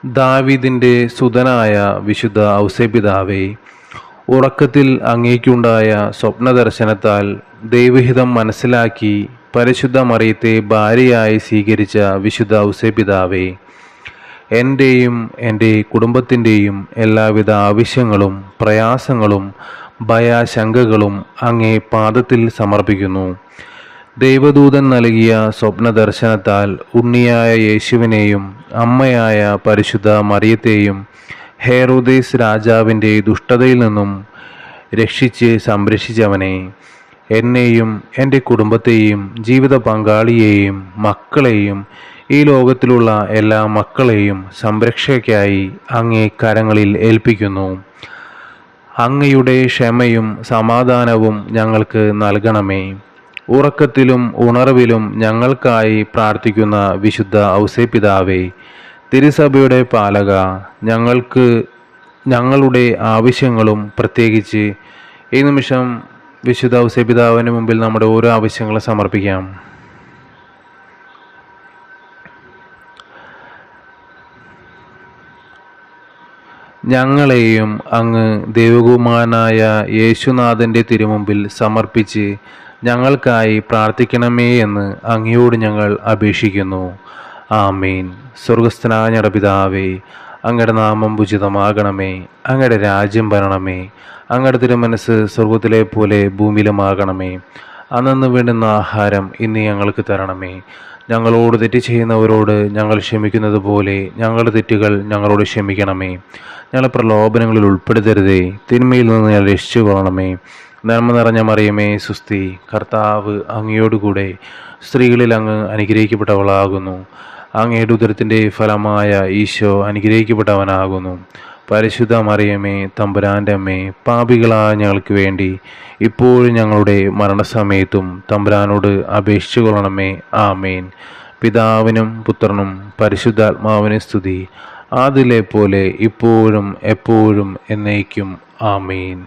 ദാവീദിന്റെ സുതനായ വിശുദ്ധ ഔസേപ്പിതാവേ, ഉറക്കത്തിൽ അങ്ങേക്കുണ്ടായ സ്വപ്നദർശനത്താൽ ദൈവഹിതം മനസ്സിലാക്കി പരിശുദ്ധ മറിയത്തെ ഭാര്യയായി സ്വീകരിച്ച വിശുദ്ധ ഔസേപ്പിതാവേ, എൻ്റെയും എൻ്റെ കുടുംബത്തിൻ്റെയും എല്ലാവിധ ആവശ്യങ്ങളും പ്രയാസങ്ങളും ഭയാശങ്കകളും അങ്ങേ പാദത്തിൽ സമർപ്പിക്കുന്നു. ദൈവദൂതൻ നൽകിയ സ്വപ്നദർശനത്താൽ ഉണ്ണിയായ യേശുവിനെയും അമ്മയായ പരിശുദ്ധ മറിയത്തെയും ഹേറോദേസ് രാജാവിൻ്റെ ദുഷ്ടതയിൽ നിന്നും രക്ഷിച്ച് സംരക്ഷിച്ചവനെ, എന്നെയും എൻ്റെ കുടുംബത്തെയും ജീവിത പങ്കാളിയെയും മക്കളെയും ഈ ലോകത്തിലുള്ള എല്ലാ മക്കളെയും സംരക്ഷയ്ക്കായി അങ്ങേ കരങ്ങളിൽ ഏൽപ്പിക്കുന്നു. അങ്ങയുടെ ക്ഷമയും സമാധാനവും ഞങ്ങൾക്ക് നൽകണമേ. ഉറക്കത്തിലും ഉണർവിലും ഞങ്ങൾക്കായി പ്രാർത്ഥിക്കുന്ന വിശുദ്ധ ഔസേപ്പിതാവേ, തിരുസഭയുടെ പാലക, ഞങ്ങളുടെ ആവശ്യങ്ങളും പ്രത്യേകിച്ച് ഈ നിമിഷം വിശുദ്ധ ഔസേപ്പിതാവിന് മുമ്പിൽ നമ്മുടെ ഓരോ ആവശ്യങ്ങളും സമർപ്പിക്കാം. ഞങ്ങളെയും അങ്ങ് ദൈവകുമാരനായ യേശുനാഥൻ്റെ തിരുമുമ്പിൽ സമർപ്പിച്ച് ഞങ്ങൾക്കായി പ്രാർത്ഥിക്കണമേ എന്ന് അങ്ങയോട് ഞങ്ങൾ അപേക്ഷിക്കുന്നു. ആമേൻ. സ്വർഗസ്ഥനായ ഞങ്ങളുടെ പിതാവേ, അങ്ങയുടെ നാമം ഉചിതമാകണമേ, അങ്ങയുടെ രാജ്യം വരണമേ, അങ്ങയുടെ തിരുമനസ്സ് സ്വർഗത്തിലെ പോലെ ഭൂമിയിലുമാകണമേ. അന്നു വേണ്ടുന്ന ആഹാരം ഇന്ന് ഞങ്ങൾക്ക് തരണമേ. ഞങ്ങളോട് തെറ്റ് ചെയ്യുന്നവരോട് ഞങ്ങൾ ക്ഷമിക്കുന്നത് പോലെ ഞങ്ങളുടെ തെറ്റുകൾ ഞങ്ങളോട് ക്ഷമിക്കണമേ. ഞങ്ങളെ പ്രലോഭനങ്ങളിൽ ഉൾപ്പെടുത്തരുതേ, തിന്മയിൽ നിന്ന് ഞങ്ങൾ രക്ഷിച്ചു കൊള്ളണമേ. നന്മ നിറഞ്ഞ മറിയമേ സുസ്തി, കർത്താവ് അങ്ങയോടുകൂടെ സ്ത്രീകളിൽ അങ്ങ് അനുഗ്രഹിക്കപ്പെട്ടവളാകുന്നു. അങ്ങയുടെ ഉദരത്തിൻ്റെ ഫലമായ ഈശോ അനുഗ്രഹിക്കപ്പെട്ടവനാകുന്നു. പരിശുദ്ധ മറിയമേ, തമ്പുരാൻ്റെ അമ്മേ, പാപികളായ ഞങ്ങൾക്ക് വേണ്ടി ഇപ്പോഴും ഞങ്ങളുടെ മരണസമയത്തും തമ്പുരാനോട് അപേക്ഷിച്ചു കൊള്ളണമേ. ആമേൻ. പിതാവിനും പുത്രനും പരിശുദ്ധാത്മാവിനും സ്തുതി, ആദിലെ പോലെ ഇപ്പോഴും എപ്പോഴും എന്നേക്കും. ആമേൻ.